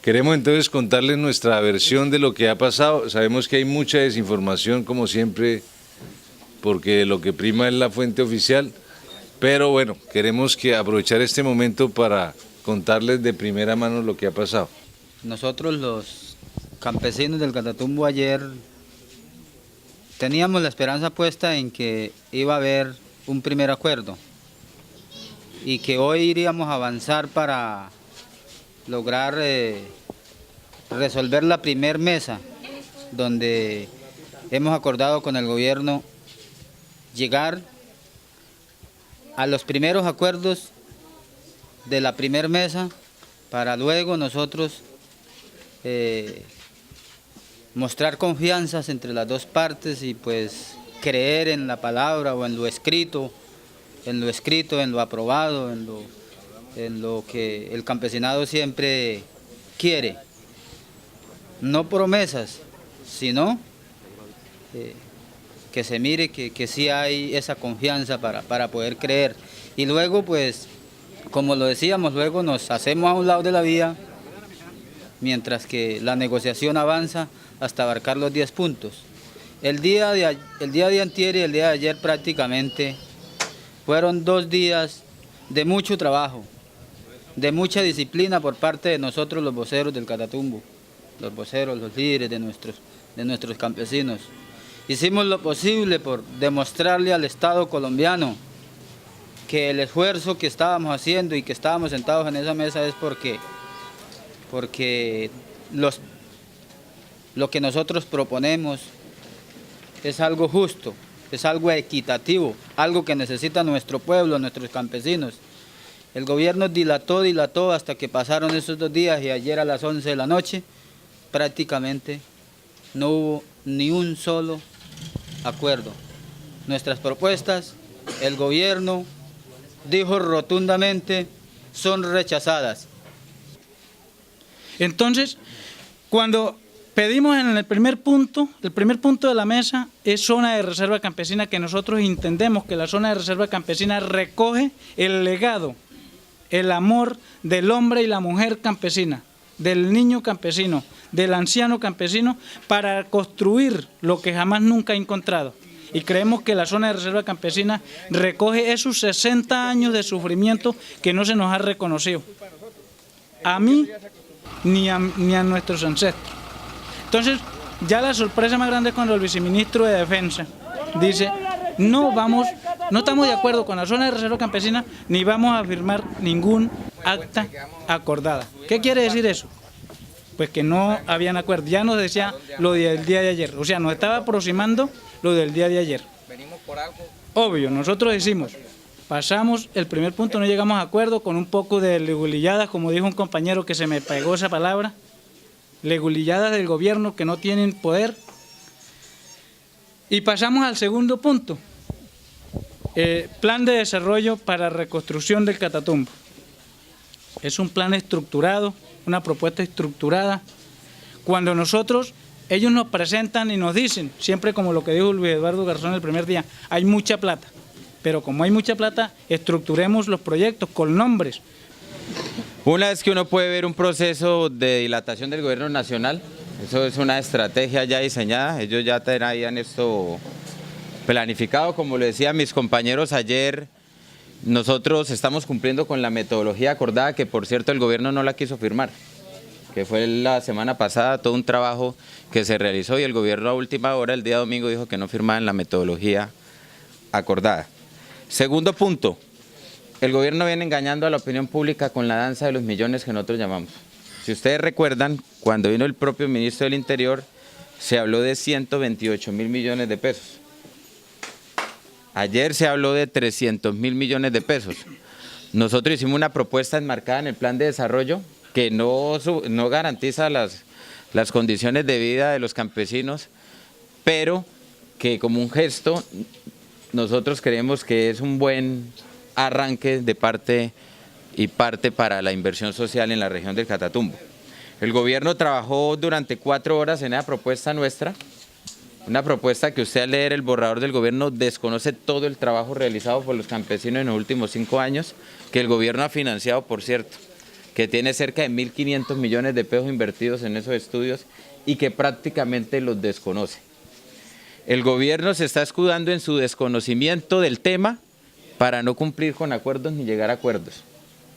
Queremos entonces contarles nuestra versión de lo que ha pasado. Sabemos que hay mucha desinformación, como siempre, porque lo que prima es la fuente oficial, pero bueno, queremos aprovechar este momento para contarles de primera mano lo que ha pasado. Nosotros los campesinos del Catatumbo ayer teníamos la esperanza puesta en que iba a haber un primer acuerdo y que hoy iríamos a avanzar para lograr resolver la primer mesa donde hemos acordado con el gobierno llegar a los primeros acuerdos de la primer mesa para luego nosotros mostrar confianzas entre las dos partes y pues creer en la palabra o en lo escrito, en lo aprobado, en lo que el campesinado siempre quiere. No promesas, sino que se mire que sí hay esa confianza para poder creer. Y luego, pues, como lo decíamos, luego nos hacemos a un lado de la vía, mientras que la negociación avanza hasta abarcar los 10 puntos. El día de antier y el día de ayer prácticamente fueron 2 días de mucho trabajo, de mucha disciplina por parte de nosotros los voceros del Catatumbo, los voceros, los líderes de nuestros campesinos. Hicimos lo posible por demostrarle al Estado colombiano que el esfuerzo que estábamos haciendo y que estábamos sentados en esa mesa es porque lo que nosotros proponemos es algo justo, es algo equitativo, algo que necesita nuestro pueblo, nuestros campesinos. El gobierno dilató hasta que pasaron esos 2 días y ayer a las 11 de la noche prácticamente no hubo ni un solo acuerdo. Nuestras propuestas, el gobierno dijo rotundamente, son rechazadas. Entonces, cuando pedimos en el primer punto de la mesa es zona de reserva campesina, que nosotros entendemos que la zona de reserva campesina recoge el legado, el amor del hombre y la mujer campesina, del niño campesino, del anciano campesino, para construir lo que jamás nunca ha encontrado. Y creemos que la zona de reserva campesina recoge esos 60 años de sufrimiento que no se nos ha reconocido. A mí ni a nuestros ancestros. Entonces, ya la sorpresa más grande es cuando el viceministro de Defensa dice, no estamos de acuerdo con la zona de reserva campesina ni vamos a firmar ningún acta acordada. ¿Qué quiere decir eso? Pues que no habían acuerdo. Ya nos decía lo del día de ayer, o sea, nos estaba aproximando lo del día de ayer. Obvio, nosotros decimos, pasamos el primer punto, no llegamos a acuerdo, con un poco de legulilladas, como dijo un compañero que se me pegó esa palabra, legulilladas del gobierno que no tienen poder. Y pasamos al segundo punto, plan de desarrollo para reconstrucción del Catatumbo. Es un plan estructurado, una propuesta estructurada. Cuando ellos nos presentan y nos dicen, siempre como lo que dijo Luis Eduardo Garzón el primer día, hay mucha plata. Pero como hay mucha plata, estructuremos los proyectos con nombres. Una vez que uno puede ver un proceso de dilatación del gobierno nacional, eso es una estrategia ya diseñada, ellos ya traían esto planificado, como lo decían mis compañeros ayer, nosotros estamos cumpliendo con la metodología acordada, que por cierto el gobierno no la quiso firmar, que fue la semana pasada todo un trabajo que se realizó y el gobierno a última hora, el día domingo, dijo que no firmaban la metodología acordada. Segundo punto, el gobierno viene engañando a la opinión pública con la danza de los millones que nosotros llamamos. Si ustedes recuerdan, cuando vino el propio ministro del Interior, se habló de 128.000 millones de pesos. Ayer se habló de 300.000 millones de pesos. Nosotros hicimos una propuesta enmarcada en el plan de desarrollo que no garantiza las condiciones de vida de los campesinos, pero que como un gesto nosotros creemos que es un buen arranque de parte para la inversión social en la región del Catatumbo. El gobierno trabajó durante 4 horas en esa propuesta nuestra, una propuesta que usted al leer el borrador del gobierno desconoce todo el trabajo realizado por los campesinos en los últimos 5 años, que el gobierno ha financiado, por cierto, que tiene cerca de 1.500 millones de pesos invertidos en esos estudios y que prácticamente los desconoce. El gobierno se está escudando en su desconocimiento del tema para no cumplir con acuerdos ni llegar a acuerdos.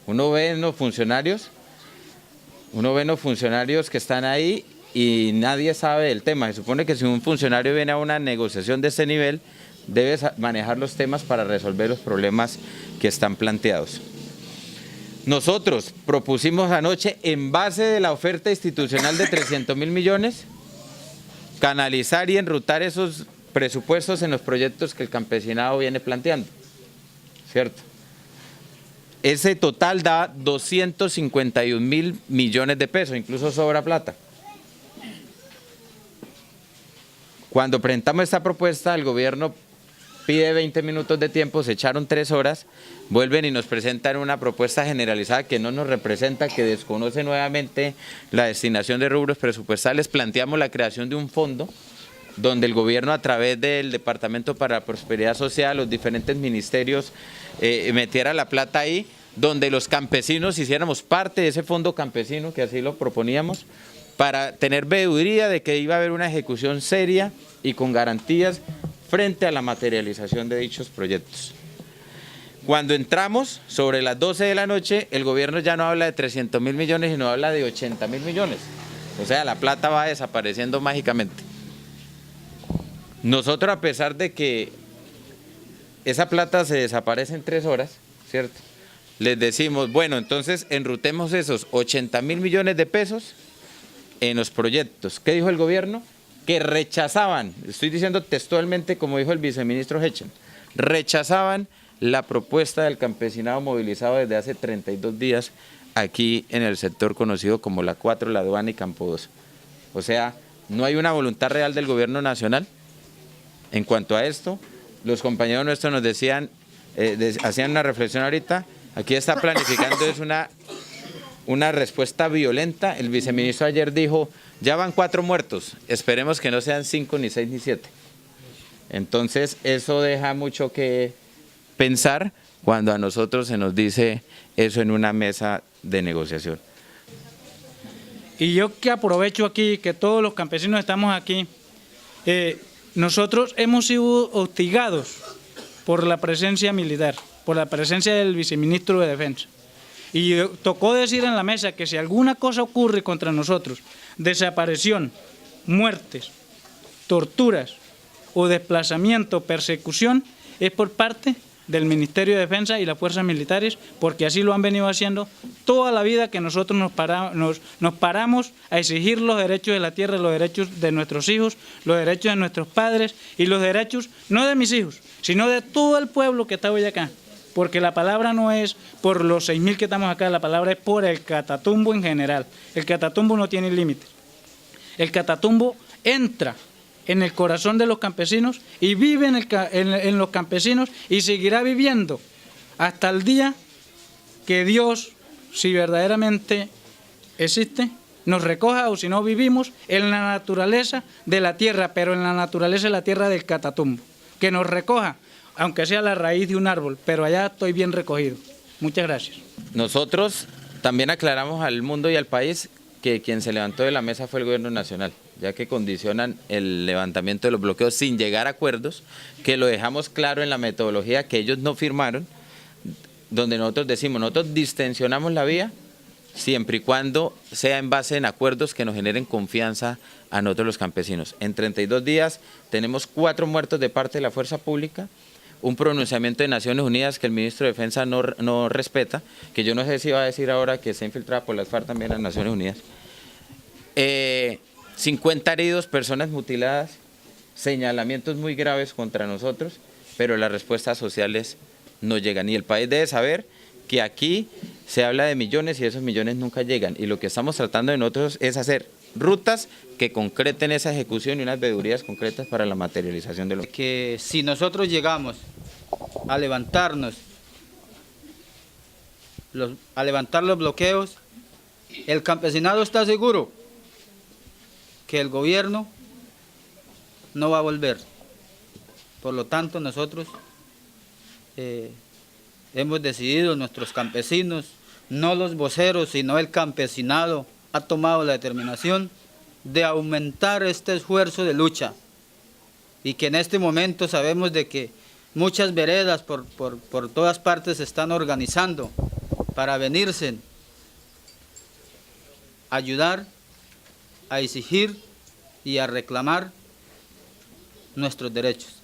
Uno ve en los funcionarios que están ahí y nadie sabe del tema. Se supone que si un funcionario viene a una negociación de este nivel, debe manejar los temas para resolver los problemas que están planteados. Nosotros propusimos anoche, en base de la oferta institucional de 300.000 millones, canalizar y enrutar esos presupuestos en los proyectos que el campesinado viene planteando, ¿cierto? Ese total da 251.000 millones de pesos, incluso sobra plata. Cuando presentamos esta propuesta, el gobierno pide 20 minutos de tiempo, se echaron 3 horas, vuelven y nos presentan una propuesta generalizada que no nos representa, que desconoce nuevamente la destinación de rubros presupuestales. Planteamos la creación de un fondo donde el gobierno, a través del Departamento para la Prosperidad Social, los diferentes ministerios, metiera la plata ahí, donde los campesinos hiciéramos parte de ese fondo campesino, que así lo proponíamos, para tener veeduría de que iba a haber una ejecución seria y con garantías frente a la materialización de dichos proyectos. Cuando entramos, sobre las 12 de la noche, el gobierno ya no habla de 300.000 millones, sino habla de 80.000 millones. O sea, la plata va desapareciendo mágicamente. Nosotros, a pesar de que esa plata se desaparece en 3 horas, ¿cierto? Les decimos, bueno, entonces enrutemos esos 80.000 millones de pesos en los proyectos. ¿Qué dijo el gobierno? Que rechazaban, estoy diciendo textualmente como dijo el viceministro Hechen, rechazaban la propuesta del campesinado movilizado desde hace 32 días aquí en el sector conocido como la 4, la aduana y Campo 2. O sea, no hay una voluntad real del gobierno nacional en cuanto a esto. Los compañeros nuestros nos decían, hacían una reflexión ahorita, aquí está planificando es una respuesta violenta. El viceministro ayer dijo, ya van 4 muertos, esperemos que no sean 5, ni 6, ni 7. Entonces eso deja mucho que pensar cuando a nosotros se nos dice eso en una mesa de negociación. Y yo que aprovecho aquí, que todos los campesinos estamos aquí, nosotros hemos sido hostigados por la presencia militar, por la presencia del viceministro de Defensa. Y tocó decir en la mesa que si alguna cosa ocurre contra nosotros, desaparición, muertes, torturas o desplazamiento, persecución, es por parte del Ministerio de Defensa y las fuerzas militares, porque así lo han venido haciendo toda la vida que nosotros nos paramos a exigir los derechos de la tierra, los derechos de nuestros hijos, los derechos de nuestros padres y los derechos no de mis hijos, sino de todo el pueblo que está hoy acá. Porque la palabra no es por los 6.000 que estamos acá, la palabra es por el Catatumbo en general. El Catatumbo no tiene límites. El Catatumbo entra en el corazón de los campesinos y vive en los campesinos y seguirá viviendo hasta el día que Dios, si verdaderamente existe, nos recoja, o si no vivimos en la naturaleza de la tierra, pero en la naturaleza de la tierra del Catatumbo, que nos recoja, aunque sea la raíz de un árbol, pero allá estoy bien recogido. Muchas gracias. Nosotros también aclaramos al mundo y al país que quien se levantó de la mesa fue el gobierno nacional, ya que condicionan el levantamiento de los bloqueos sin llegar a acuerdos, que lo dejamos claro en la metodología que ellos no firmaron, donde nosotros decimos, nosotros distensionamos la vía siempre y cuando sea en base en acuerdos que nos generen confianza a nosotros los campesinos. En 32 días tenemos 4 muertos de parte de la fuerza pública, un pronunciamiento de Naciones Unidas que el ministro de Defensa no respeta, que yo no sé si va a decir ahora que está infiltrada por las FARC también las Naciones Unidas. 50 heridos, personas mutiladas, señalamientos muy graves contra nosotros, pero las respuestas sociales no llegan. Y el país debe saber que aquí se habla de millones y esos millones nunca llegan. Y lo que estamos tratando de nosotros es hacer rutas que concreten esa ejecución y unas veedurías concretas para la materialización de lo que si nosotros llegamos a levantarnos, a levantar los bloqueos, el campesinado está seguro que el gobierno no va a volver. Por lo tanto, nosotros hemos decidido, nuestros campesinos, no los voceros, sino el campesinado, ha tomado la determinación de aumentar este esfuerzo de lucha, y que en este momento sabemos de que muchas veredas por todas partes se están organizando para venirse a ayudar, a exigir y a reclamar nuestros derechos.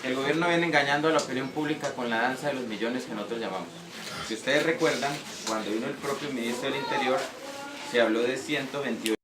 El gobierno viene engañando a la opinión pública con la danza de los millones que nosotros llamamos. Si ustedes recuerdan, cuando vino el propio ministro del Interior, se habló de 128